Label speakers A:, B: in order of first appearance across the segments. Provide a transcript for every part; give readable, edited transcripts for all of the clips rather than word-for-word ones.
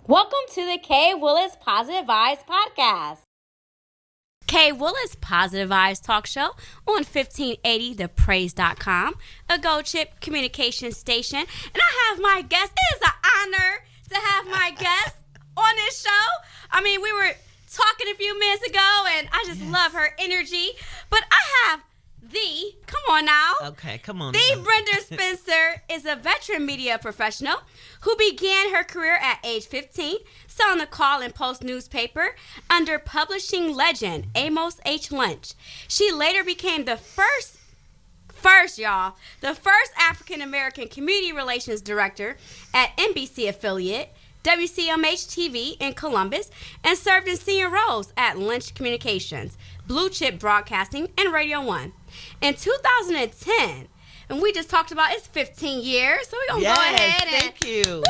A: Welcome to the K. Willis Positive Vibes Podcast. K. Willis Positive Vibes Talk Show on 1580thepraise.com, a Gold Chip communication station. And I have my guest. It is an honor to have my guest on this show. I mean, we were talking a few minutes ago, and I just love her energy. But I have come on now.
B: Okay, come on.
A: Brenda Spencer is a veteran media professional who began her career at age 15, selling the call and post newspaper under publishing legend Amos H. Lunch. She later became the first African-American community relations director at NBC affiliate WCMH TV in Columbus, and served in senior roles at Lynch Communications, Blue Chip Broadcasting, and Radio 1. In 2010, and we just talked about it's 15 years, so we're going to go ahead and...
B: thank you.
A: Woo!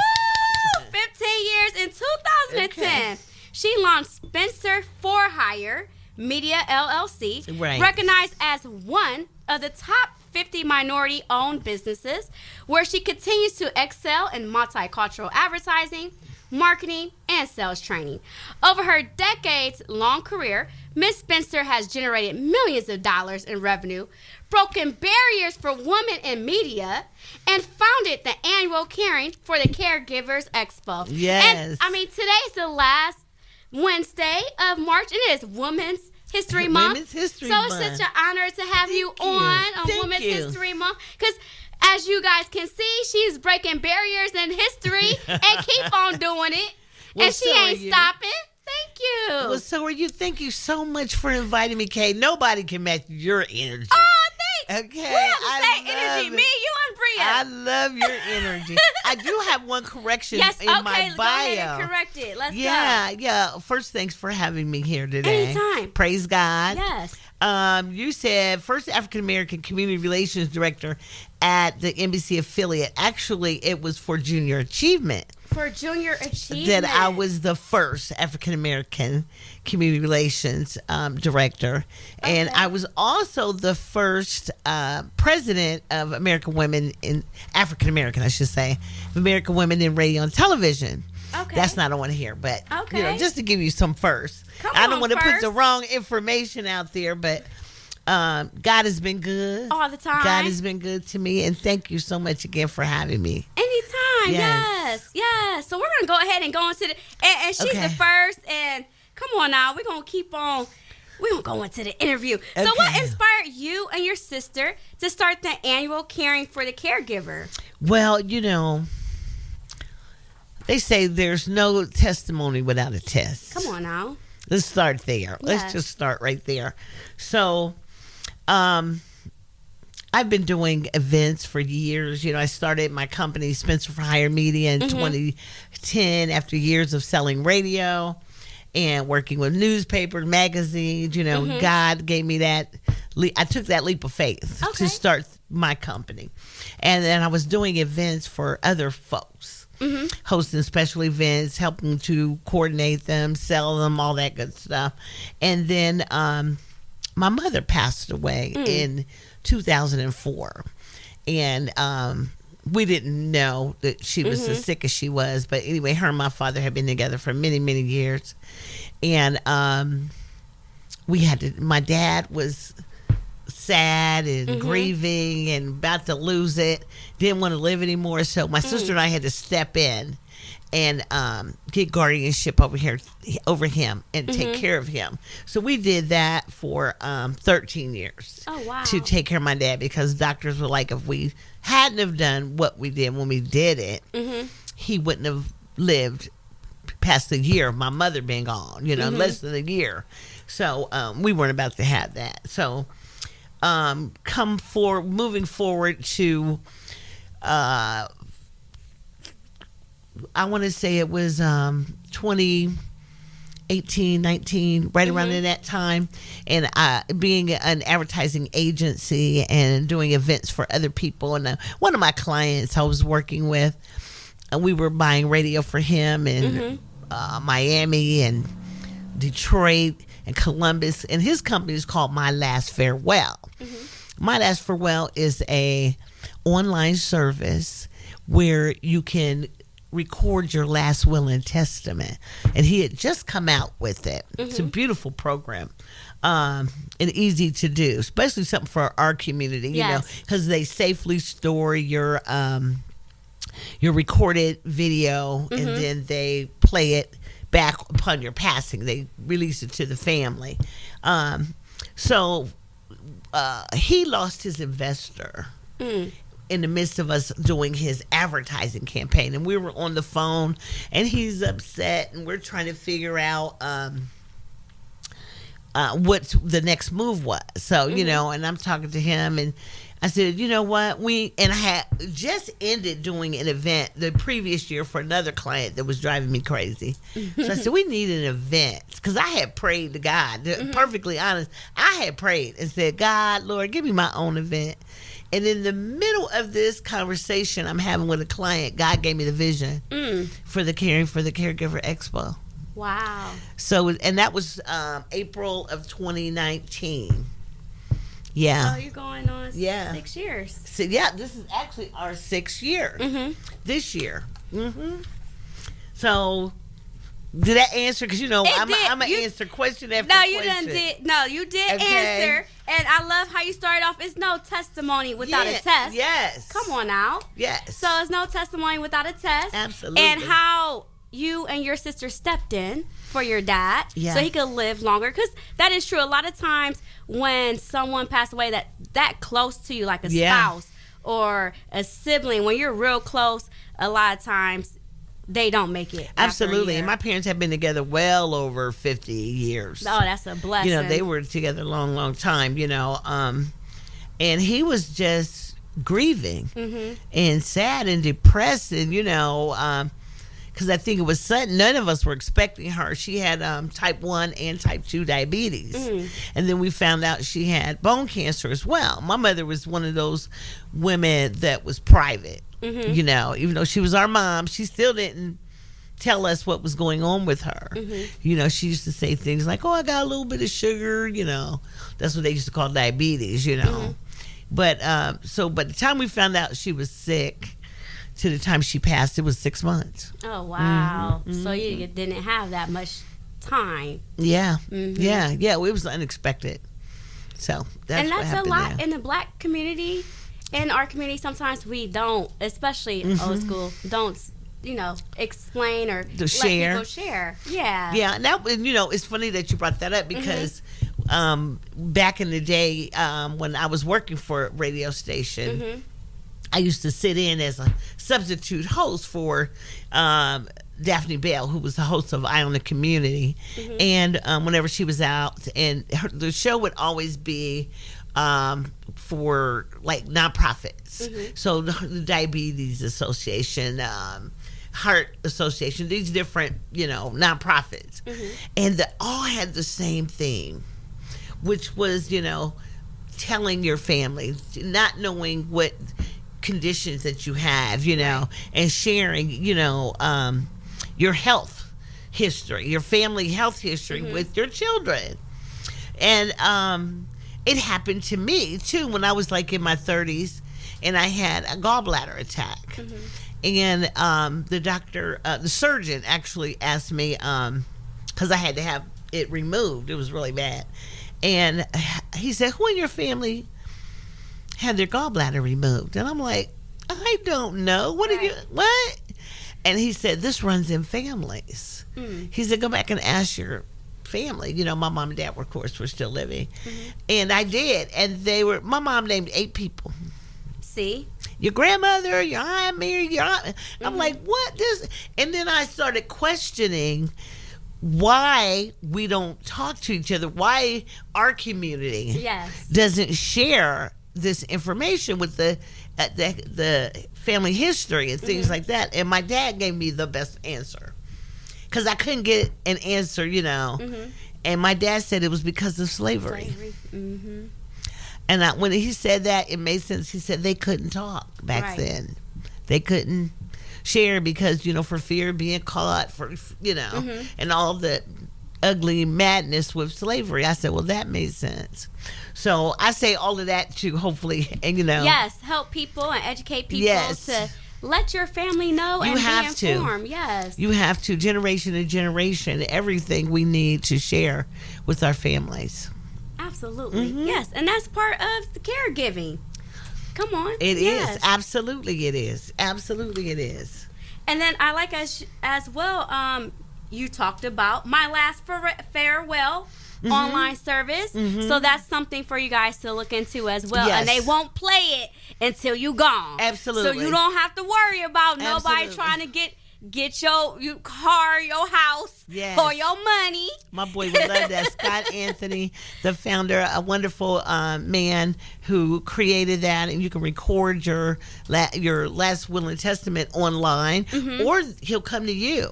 A: 15 years. In 2010, she launched Spencer For Hire Media LLC, recognized as one of the top 50 minority-owned businesses, where she continues to excel in multicultural advertising, marketing, and sales training. Over her decades-long career, Ms. Spencer has generated millions of dollars in revenue, broken barriers for women in media, and founded the annual Caring for the Caregivers Expo.
B: Yes.
A: And, I mean, today's the last Wednesday of March, and it is Women's History Month.
B: Women's History
A: Month.
B: So
A: it's such an honor to have you on Women's History Month. Because as you guys can see, she's breaking barriers in history and keep on doing it. And she ain't stopping. Thank you.
B: Well, so are you. Thank you so much for inviting me, Kay. Nobody can match your energy.
A: Oh, thanks.
B: Okay.
A: We have the same energy. Me, you, and Bria.
B: I love your energy. I do have one correction in my bio.
A: Go ahead and correct it. Let's go.
B: Yeah. First, thanks for having me here today.
A: Anytime.
B: Praise God.
A: Yes.
B: You said first African-American community relations director at the NBC affiliate. Actually, it was for junior achievement.
A: For junior achievement.
B: That I was the first African-American community relations director. Okay. And I was also the first president of American Women African-American, I should say, of American Women in Radio and Television.
A: Okay.
B: That's not on here, but just to give you some first. I don't want to put the wrong information out there, but God has been good.
A: All the time.
B: God has been good to me, and thank you so much again for having me.
A: Anytime, yes. So we're going to go ahead and go into the, and she's the first, and come on now, we're going to keep on, we're going to go into the interview. So what inspired you and your sister to start the annual Caring for the Caregiver?
B: Well, they say there's no testimony without a test.
A: Come on now.
B: Let's start there. Yes. Let's just start right there. So, I've been doing events for years. I started my company, Spencer For Hire Media, in 2010 after years of selling radio and working with newspapers, magazines. God gave me that. I took that leap of faith to start my company. And then I was doing events for other folks. Hosting special events, helping to coordinate them, sell them, all that good stuff. And then my mother passed away in 2004. And we didn't know that she was as sick as she was. But anyway, her and my father had been together for many, many years. And my dad was sad and grieving and about to lose it, didn't want to live anymore. So my sister and I had to step in and get guardianship over him and take care of him. So we did that for 13 years.
A: Oh, wow.
B: To take care of my dad, because doctors were like, if we hadn't have done what we did when we did it, he wouldn't have lived past a year of my mother being gone, less than a year. So we weren't about to have that. So moving forward to I want to say it was 2018, 19, right around in that time, and being an advertising agency and doing events for other people. And one of my clients I was working with, we were buying radio for him in Miami and Detroit and Columbus, and his company is called My Last Farewell. My Last Farewell is a online service where you can record your last will and testament, and he had just come out with it. It's a beautiful program, and easy to do, especially something for our community, you know, because they safely store your recorded video, and then they play it back upon your passing. They release it to the family. So he lost his investor in the midst of us doing his advertising campaign, and we were on the phone, and he's upset, and we're trying to figure out what the next move was. So you know, and I'm talking to him, and I said, you know what, I had just ended doing an event the previous year for another client that was driving me crazy. So I said, we need an event, because I had prayed to God, perfectly honest. I had prayed and said, God, Lord, give me my own event. And in the middle of this conversation I'm having with a client, God gave me the vision for the Caregiver Expo.
A: Wow.
B: So, and that was April of 2019. Yeah.
A: So you're going on 6 years.
B: So this is actually our 6th year this year. So did that answer? Because I'm gonna answer question after question.
A: You did answer. And I love how you started off. It's no testimony without a test.
B: Yes.
A: Come on now.
B: Yes.
A: So it's no testimony without a test.
B: Absolutely.
A: And how you and your sister stepped in for your dad so he could live longer. Because that is true. A lot of times when someone passed away that close to you, like a spouse or a sibling, when you're real close, a lot of times they don't make it.
B: Absolutely. And my parents have been together well over 50 years.
A: Oh, that's a blessing.
B: They were together a long, long time, and he was just grieving and sad and depressed, and, because I think it was sudden. None of us were expecting her. She had type 1 and type 2 diabetes. And then we found out she had bone cancer as well. My mother was one of those women that was private. Even though she was our mom, she still didn't tell us what was going on with her. She used to say things like, oh, I got a little bit of sugar, that's what they used to call diabetes, But so by the time we found out she was sick to the time she passed, it was 6 months.
A: Oh, wow. So you didn't have that much time.
B: Yeah. It was unexpected. So that's
A: a lot in the Black community. In our community, sometimes we don't, especially old school, don't, explain or let people share. Yeah.
B: Yeah, and that, it's funny that you brought that up, because back in the day, when I was working for a radio station, I used to sit in as a substitute host for Daphne Bell, who was the host of Eye on the Community. And whenever she was out, and the show would always be for like nonprofits. So the Diabetes Association, Heart Association, these different, nonprofits. And they all had the same theme, which was, telling your family, not knowing what conditions that you have, and sharing, your health history, your family health history with your children. And it happened to me too when I was like in my 30s, and I had a gallbladder attack. And the doctor, the surgeon actually asked me, because I had to have it removed. It was really bad. And he said, who in your family had their gallbladder removed? And I'm like, I don't know. What? And he said, this runs in families. He said, go back and ask your family. My mom and dad were, of course, were still living. And I did. And my mom named 8 people.
A: See?
B: Your grandmother, your aunt Mary, your aunt. I'm like, what? And then I started questioning why we don't talk to each other, why our community doesn't share this information with the family history and things like that. And my dad gave me the best answer, because I couldn't get an answer, And my dad said it was because of slavery. And when he said that, it made sense. He said they couldn't talk back then. They couldn't share because, for fear of being caught, and all the ugly madness with slavery. I said, well, that made sense. So I say all of that to hopefully,
A: Yes, help people and educate people to let your family know and be informed. Yes.
B: You have to, generation to generation, everything we need to share with our families.
A: Absolutely. Yes. And that's part of the caregiving. Come on.
B: It is. Absolutely it is. Absolutely it is.
A: And then I like as well, you talked about My Last Farewell online service. So that's something for you guys to look into as well.
B: Yes.
A: And they won't play it until you gone.
B: Absolutely.
A: So you don't have to worry about nobody trying to get your car, your house, or your money.
B: My boy would love that. Scott Anthony, the founder, a wonderful man who created that, and you can record your last will and testament online, or he'll come to you.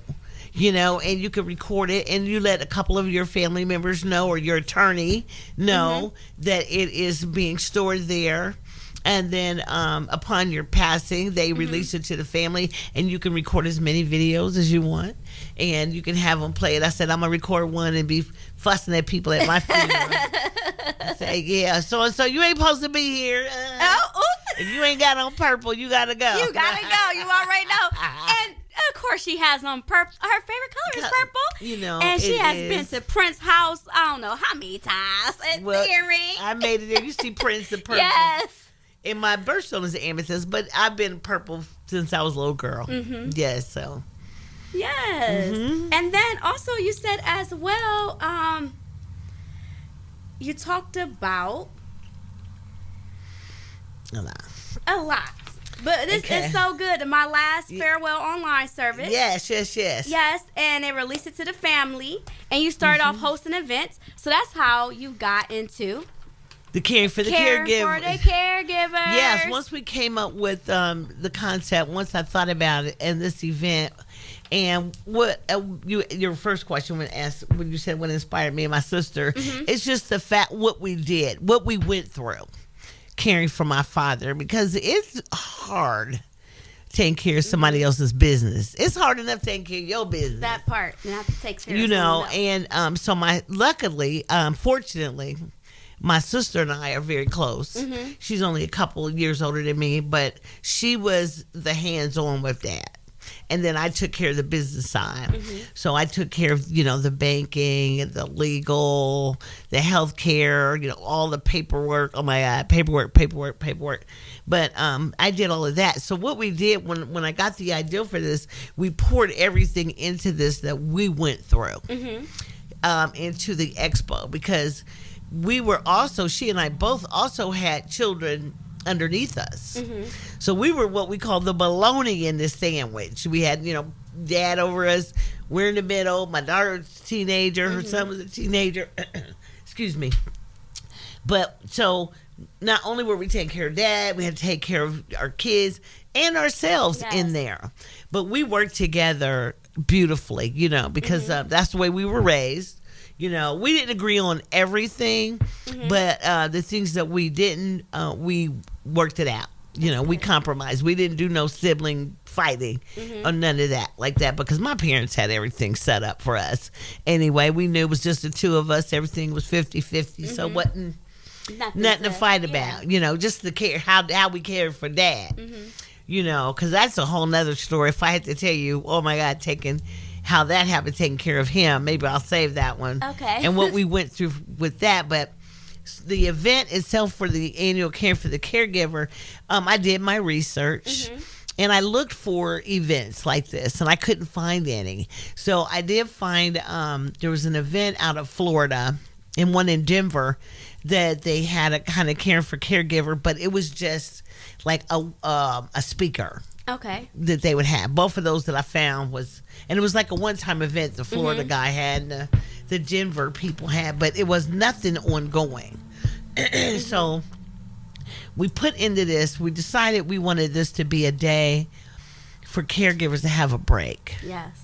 B: And you can record it, and you let a couple of your family members know, or your attorney know that it is being stored there. And then upon your passing, they release it to the family, and you can record as many videos as you want, and you can have them play it. I said, I'm going to record one and be fussing at people at my funeral. Say, yeah, so you ain't supposed to be here. If you ain't got on purple, you got to go.
A: You got to go. You already know. And of course, she has on purple. Her favorite color is purple. And she has been to Prince's house, I don't know how many times. Earring.
B: I made it there. You see Prince the purple.
A: Yes.
B: And my birthstone is amethyst, but I've been purple since I was a little girl. Yes, so.
A: Yes. And then also you said as well, you talked about a lot. But this is so good. My Last Farewell online service.
B: Yes.
A: Yes, and they released it to the family, and you started off hosting events. So that's how you got into
B: the caring for the caregivers.
A: For the caregivers.
B: Yes, once we came up with the concept, once I thought about it and this event, and what your first question when you said what inspired me and my sister, it's just the fact what we did, what we went through, caring for my father, because it's hard taking care of somebody else's business. It's hard enough taking care of your business.
A: That part, you have to take care of someone else.
B: And fortunately, my sister and I are very close. She's only a couple of years older than me, but she was the hands-on with that. And then I took care of the business side. So I took care of, the banking, the legal, the healthcare, all the paperwork. Oh my God, paperwork. But I did all of that. So what we did when I got the idea for this, we poured everything into this that we went through into the expo, because she and I both also had children underneath us. So we were what we call the bologna in this sandwich. We had, dad over us. We're in the middle. My daughter's a teenager. Her son was a teenager. Excuse me. But so not only were we taking care of dad, we had to take care of our kids and ourselves in there. But we worked together beautifully, because that's the way we were raised. We didn't agree on everything, but the things that we didn't, we worked it out. We compromised. We didn't do no sibling fighting or none of that like that, because my parents had everything set up for us. Anyway, we knew it was just the two of us. Everything was 50-50, so wasn't nothing to fight about. Just the care, how we cared for dad. Because that's a whole nother story. If I had to tell you, oh my God, how that happened, taking care of him. Maybe I'll save that one.
A: Okay.
B: And what we went through with that. But the event itself for the annual Care for the Caregiver, I did my research. And I looked for events like this, and I couldn't find any. So I did find there was an event out of Florida and one in Denver that they had a kind of Care for Caregiver, but it was just like a speaker.
A: Okay.
B: That they would have. Both of those that I found and it was like a one-time event the Florida guy had and the Denver people had, but it was nothing ongoing. So we put into this, we decided we wanted this to be a day for caregivers to have a break.
A: Yes.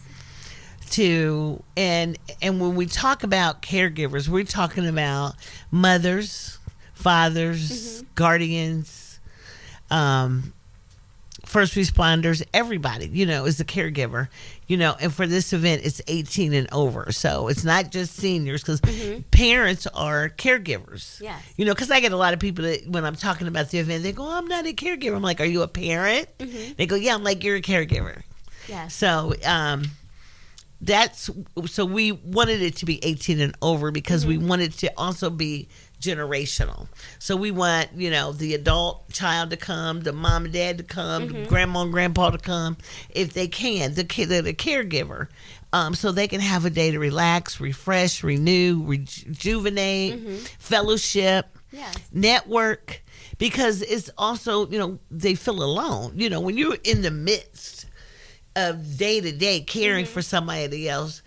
B: And when we talk about caregivers, we're talking about mothers, fathers, guardians, first responders, everybody, is a caregiver, and for this event, it's 18 and over. So it's not just seniors, because parents are caregivers.
A: Yes.
B: Because I get a lot of people that when I'm talking about the event, they go, I'm not a caregiver. I'm like, are you a parent? They go, yeah. I'm like, you're a caregiver.
A: Yes.
B: So so we wanted it to be 18 and over because we wanted to also be generational. So we want, the adult child to come, the mom and dad to come, the grandma and grandpa to come, if they can, the caregiver, so they can have a day to relax, refresh, renew, rejuvenate, fellowship, network, because it's also, they feel alone. When you're in the midst of day-to-day caring for somebody else,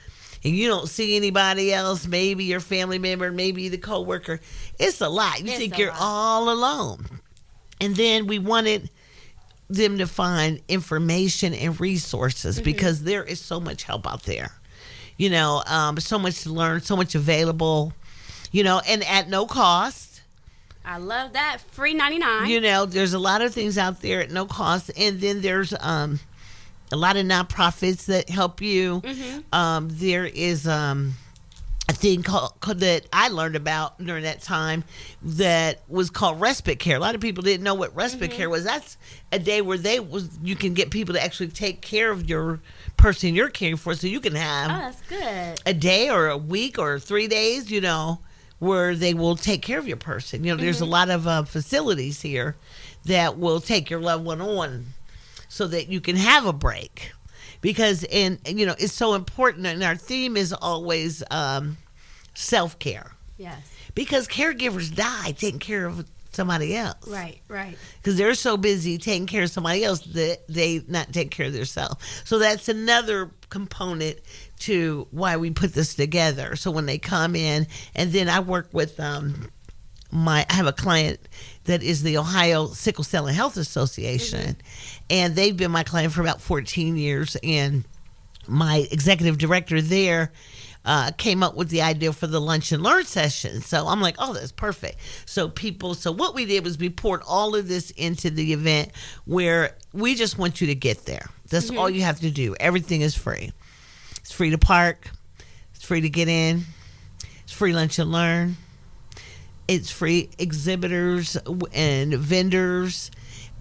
B: and you don't see anybody else, maybe your family member, maybe the coworker, it's a lot. You think you're all alone. And then we wanted them to find information and resources because there is so much help out there. So much to learn, so much available, and at no cost.
A: I love that. Free 99.
B: There's a lot of things out there at no cost. And then there's a lot of nonprofits that help you. There is a thing called that I learned about during that time that was called respite care. A lot of people didn't know what respite care was. That's a day where you can get people to actually take care of your person you're caring for, so you can have
A: that's good.
B: A day or a week or 3 days, where they will take care of your person. There's a lot of facilities here that will take your loved one on so that you can have a break. Because, it's so important, and our theme is always self-care.
A: Yes.
B: Because caregivers die taking care of somebody else.
A: Right.
B: Because they're so busy taking care of somebody else that they not take care of themselves. So that's another component to why we put this together. So when they come in, and then I work with I have a client that is the Ohio Sickle Cell and Health Association, and they've been my client for about 14 years, and my executive director there came up with the idea for the lunch and learn session. So I'm like, oh, that's perfect. So what we did was we poured all of this into the event, where we just want you to get there. That's all you have to do. Everything is free. It's free to park. It's free to get in. It's free lunch and learn. It's free exhibitors and vendors.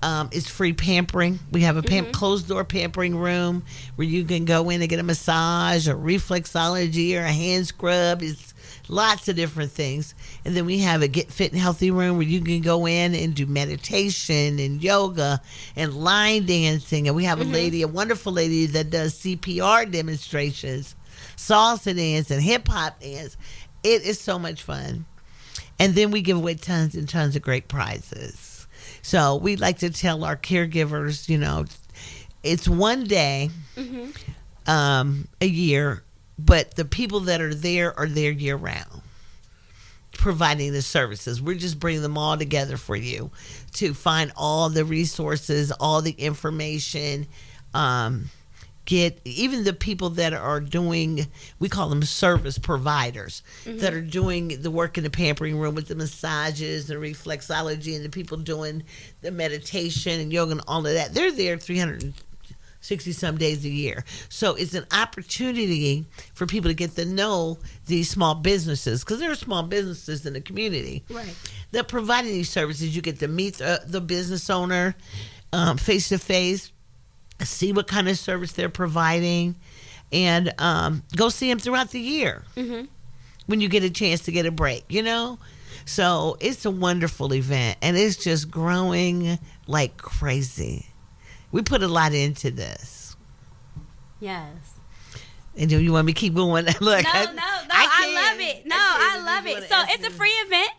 B: It's free pampering. We have a closed door pampering room where you can go in and get a massage or reflexology or a hand scrub. It's lots of different things. And then we have a get fit and healthy room where you can go in and do meditation and yoga and line dancing. And we have a wonderful lady that does CPR demonstrations, salsa dance and hip hop dance. It is so much fun. And then we give away tons and tons of great prizes. So we like to tell our caregivers, it's one day a year, but the people that are there year round, providing the services. We're just bringing them all together for you to find all the resources, all the information, get even the people that are doing, we call them service providers, that are doing the work in the pampering room with the massages and reflexology, and the people doing the meditation and yoga and all of that. They're there 360 some days a year. So it's an opportunity for people to get to know these small businesses, because there are small businesses in the community that provide these services. You get to meet the business owner face to face, see what kind of service they're providing, and go see them throughout the year when you get a chance to get a break, So it's a wonderful event, and it's just growing like crazy. We put a lot into this.
A: Yes.
B: And do you want me to keep going? Look,
A: no, I love it. I love it. So it's a free event.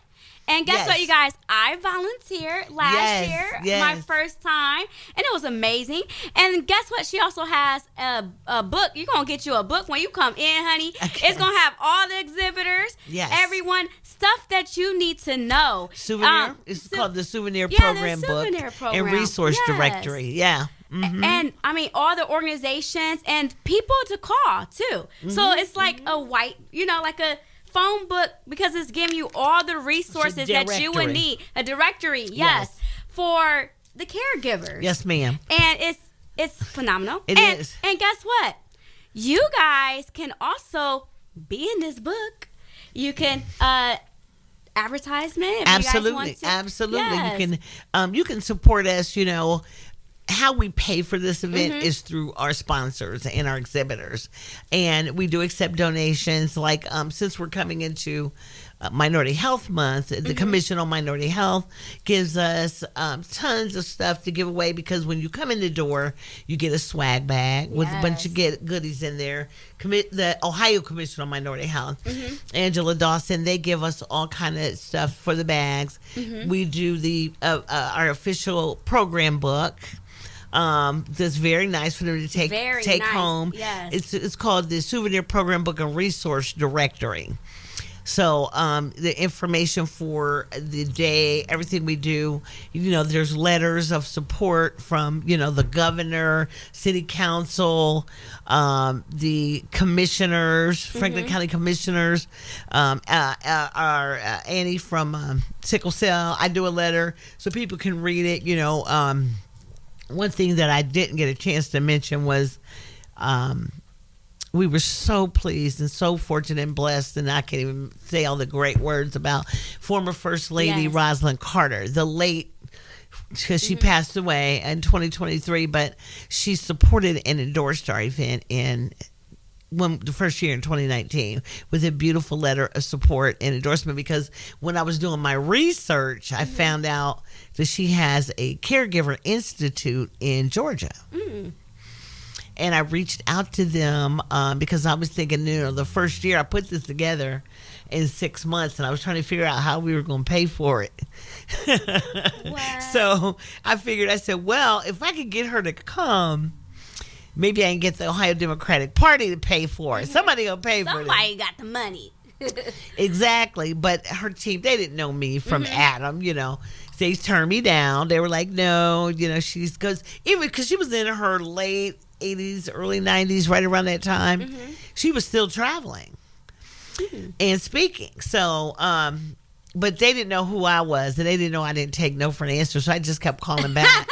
A: And guess what, you guys? I volunteered last year, my first time, and it was amazing. And guess what? She also has a book. You're going to get you a book when you come in, honey. Okay. It's going to have all the exhibitors, everyone, stuff that you need to know.
B: Souvenir? It's called the Souvenir Program book. And Resource Directory. Yeah.
A: And I mean, all the organizations and people to call, too. So it's like a white, like a phone book, because it's giving you all the resources that you would need. A directory, yes, for the Caregivers.
B: Yes, ma'am.
A: And it's phenomenal.
B: It is.
A: And guess what? You guys can also be in this book. You can advertisement. If
B: Absolutely,
A: you guys want to.
B: absolutely.
A: Yes.
B: You can support us. How we pay for this event is through our sponsors and our exhibitors, and we do accept donations. Like since we're coming into Minority Health Month, the Commission on Minority Health gives us tons of stuff to give away, because when you come in the door, you get a swag bag with a bunch of goodies in there. The Ohio Commission on Minority Health, Angela Dawson, they give us all kind of stuff for the bags. We do our official program book. That's very nice for them to take home.
A: Yes.
B: It's called the Souvenir Program Book and Resource Directory. So the information for the day, everything we do, there's letters of support from, the governor, city council, the commissioners, Franklin County commissioners, our Annie from Sickle Cell. I do a letter so people can read it. One thing that I didn't get a chance to mention was we were so pleased and so fortunate and blessed, and I can't even say all the great words about former First Lady Rosalind Carter, the late, because she passed away in 2023, but she supported and endorsed our event the first year in 2019 with a beautiful letter of support and endorsement, because when I was doing my research, I found out that she has a Caregiver Institute in Georgia. And I reached out to them because I was thinking, the first year I put this together in 6 months, and I was trying to figure out how we were going to pay for it. So I said, well, if I could get her to come, maybe I can get the Ohio Democratic Party to pay for it. Somebody will pay for it.
A: Somebody got the money.
B: Exactly. But her team, they didn't know me from Adam, They turned me down. They were like, no, because she was in her late 80s, early 90s, right around that time. She was still traveling and speaking. So, but they didn't know who I was, and they didn't know I didn't take no for an answer. So I just kept calling back.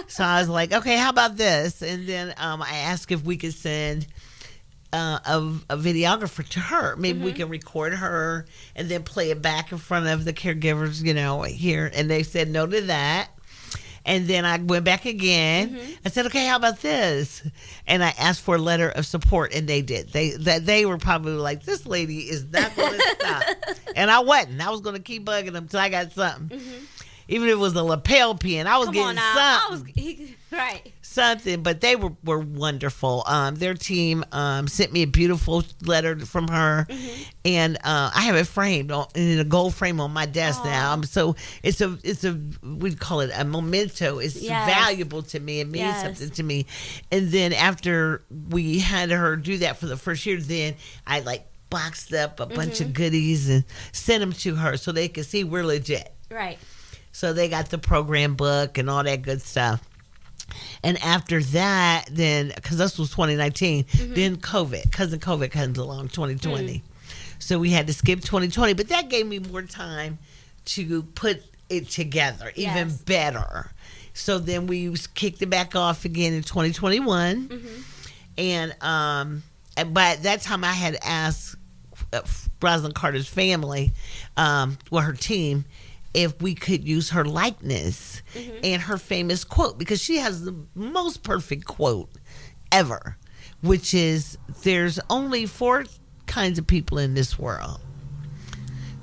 B: So I was like, okay, how about this? And then I asked if we could send a videographer to her. Maybe we can record her and then play it back in front of the caregivers, here. And they said no to that. And then I went back again. I said, okay, how about this? And I asked for a letter of support, and they did. They were probably like, this lady is not going to stop. And I wasn't. I was going to keep bugging them until I got something. Even if it was a lapel pin, I was getting something.
A: Right.
B: Something, but they were wonderful. Their team sent me a beautiful letter from her, and I have it framed in a gold frame on my desk now. So it's we call it a memento. It's valuable to me. It means something to me. And then after we had her do that for the first year, then I boxed up a bunch of goodies and sent them to her so they could see we're legit.
A: Right.
B: So they got the program book and all that good stuff. And after that, then, because this was 2019, then cousin COVID comes along, 2020. So we had to skip 2020, but that gave me more time to put it together even better. So then we kicked it back off again in 2021. And by that time I had asked Rosalind Carter's family, her team, if we could use her likeness and her famous quote, because she has the most perfect quote ever, which is, there's only 4 kinds of people in this world: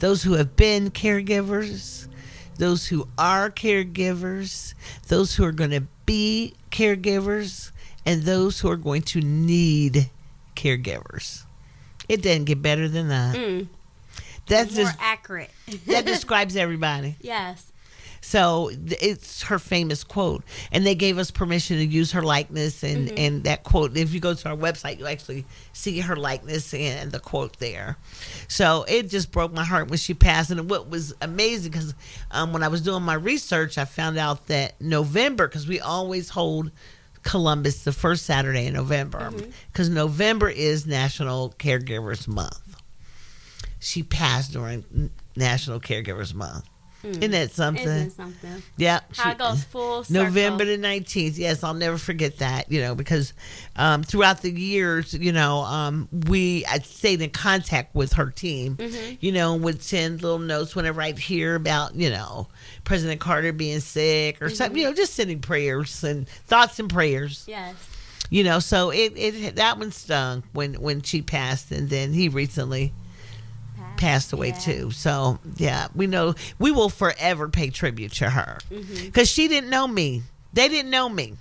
B: those who have been caregivers, those who are caregivers, those who are going to be caregivers, and those who are going to need caregivers. It doesn't get better than that. That's
A: more
B: just
A: accurate.
B: That describes everybody.
A: Yes.
B: So it's her famous quote, and they gave us permission to use her likeness and that quote. If you go to our website, you actually see her likeness and the quote there. So it just broke my heart when she passed. And what was amazing, because when I was doing my research, I found out that November, because we always hold Columbus the first Saturday in November, because November is National Caregivers Month. She passed during National Caregivers Month. Isn't that something?
A: Isn't something?
B: Yeah.
A: How it goes full circle.
B: November the 19th. Yes, I'll never forget that, because throughout the years, I stayed in contact with her team, would send little notes whenever I'd hear about, President Carter being sick or something, just sending prayers and thoughts and prayers.
A: Yes.
B: So it that one stung when she passed, and then he recently passed away too. So yeah, we know we will forever pay tribute to her because she didn't know me. They didn't know me,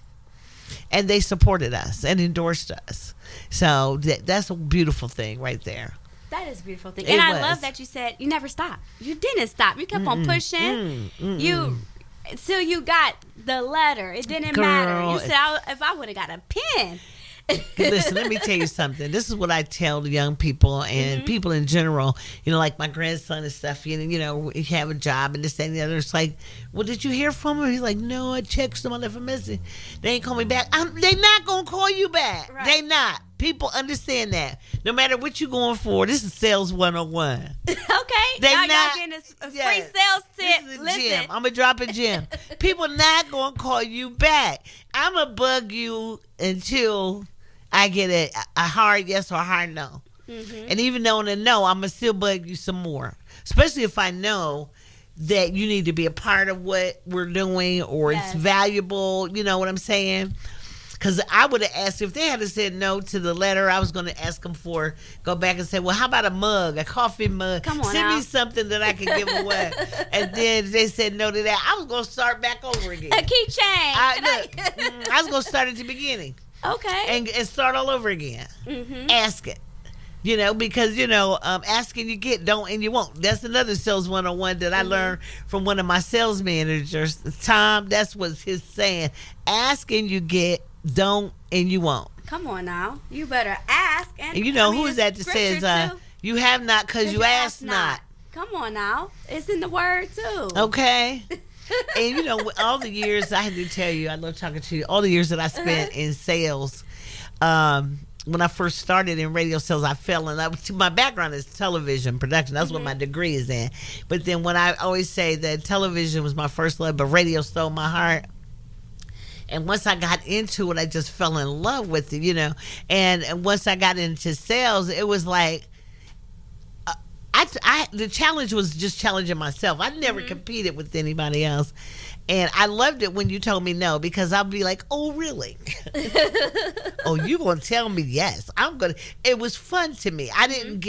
B: and they supported us and endorsed us. So that's a beautiful thing right there.
A: That is a beautiful thing. And I love that you said you never stopped. You didn't stop. You kept on pushing. Till you got the letter. It didn't matter. You said, if I would have got a pen.
B: Listen, let me tell you something. This is what I tell the young people and people in general, like my grandson and stuff, he have a job and this, that, and the other. It's like, well, did you hear from him? He's like, no, I checked them. I left a message. They ain't call me back. They not going to call you back. Right. They not. People understand that. No matter what you're going for, this is sales 101.
A: Okay. Y'all getting a free sales tip.
B: This is a gem. I'm going to drop a gem. People not going to call you back. I'm going to bug you until I get a hard yes or a hard no. And even though on a no, I'm going to still bug you some more. Especially if I know that you need to be a part of what we're doing or it's valuable. You know what I'm saying? Because I would have asked, if they had said no to the letter, I was going to ask them go back and say, well, how about a mug, a coffee mug?
A: Come on,
B: send me something that I can give away. And then they said no to that. I was going to start back over again.
A: A keychain.
B: I was going to start at the beginning.
A: Okay.
B: And start all over again. Ask it. Because, asking you get, don't, and you won't. That's another sales 101 that I learned from one of my sales managers. Tom, that's what his saying. Ask and you get, don't, and you won't.
A: Come on now. You better ask. And
B: who is that says, you have not because you ask not.
A: Come on now. It's in the word too.
B: Okay. And, all the years, I had to tell you, I love talking to you, all the years that I spent in sales, when I first started in radio sales, I fell in love. My background is television production. That's what my degree is in. But then when I always say that television was my first love, but radio stole my heart. And once I got into it, I just fell in love with it, And once I got into sales, it was like, the challenge was just challenging myself. I never competed with anybody else. And I loved it when you told me no, because I'll be like, oh, really? Oh, you going to tell me yes. It was fun to me. I didn't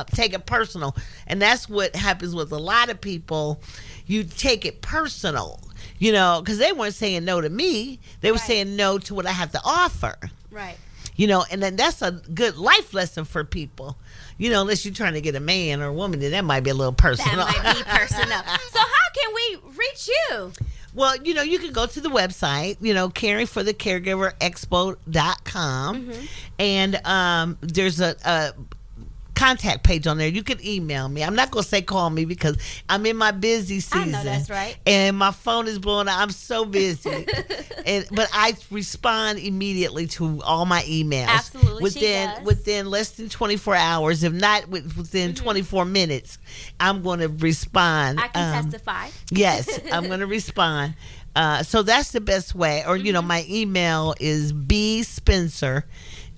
B: take it personal. And that's what happens with a lot of people. You take it personal, because they weren't saying no to me. They were saying no to what I have to offer.
A: Right.
B: And then that's a good life lesson for people. Unless you're trying to get a man or a woman, then that might be a little personal.
A: That might be personal. So how can we reach you?
B: Well, you can go to the website, caring for the Caregiver Expo.com. And there's a contact page on there. You can email me. I'm not going to say call me because I'm in my busy season.
A: I know that's right.
B: And my phone is blowing up. I'm so busy. But I respond immediately to all my emails.
A: Absolutely.
B: Within less than 24 hours, if not within 24 minutes, I'm going to respond.
A: I can testify.
B: Yes, I'm going to respond. So that's the best way. Or, my email is bspencer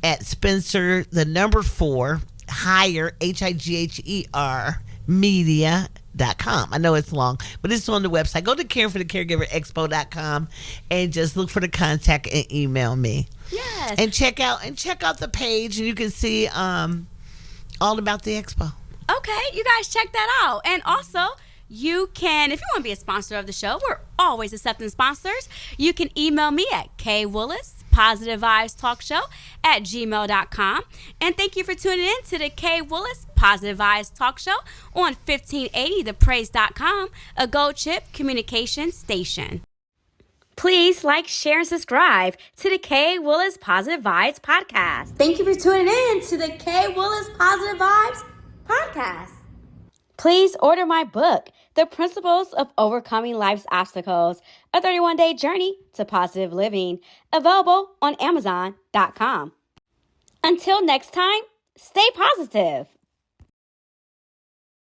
B: at Spencer, the number 4, higher, HIGHER, media.com. I know it's long, but it's on the website. Go to careforthecaregiverexpo.com and just look for the contact and email me.
A: Yes.
B: And check out the page, and you can see all about the expo.
A: Okay, you guys check that out. And also, you can, if you want to be a sponsor of the show, we're always accepting sponsors. You can email me at kwillis, Positive Vibes Talk Show at gmail.com. And thank you for tuning in to the K. Willis Positive Vibes Talk Show on 1580thepraise.com, a Gold Chip communication station. Please like, share, and subscribe to the K. Willis Positive Vibes podcast. Thank you for tuning in to the K. Willis Positive Vibes podcast. Please order my book, The Principles of Overcoming Life's Obstacles, a 31-day journey to positive living, available on Amazon.com. Until next time, stay positive.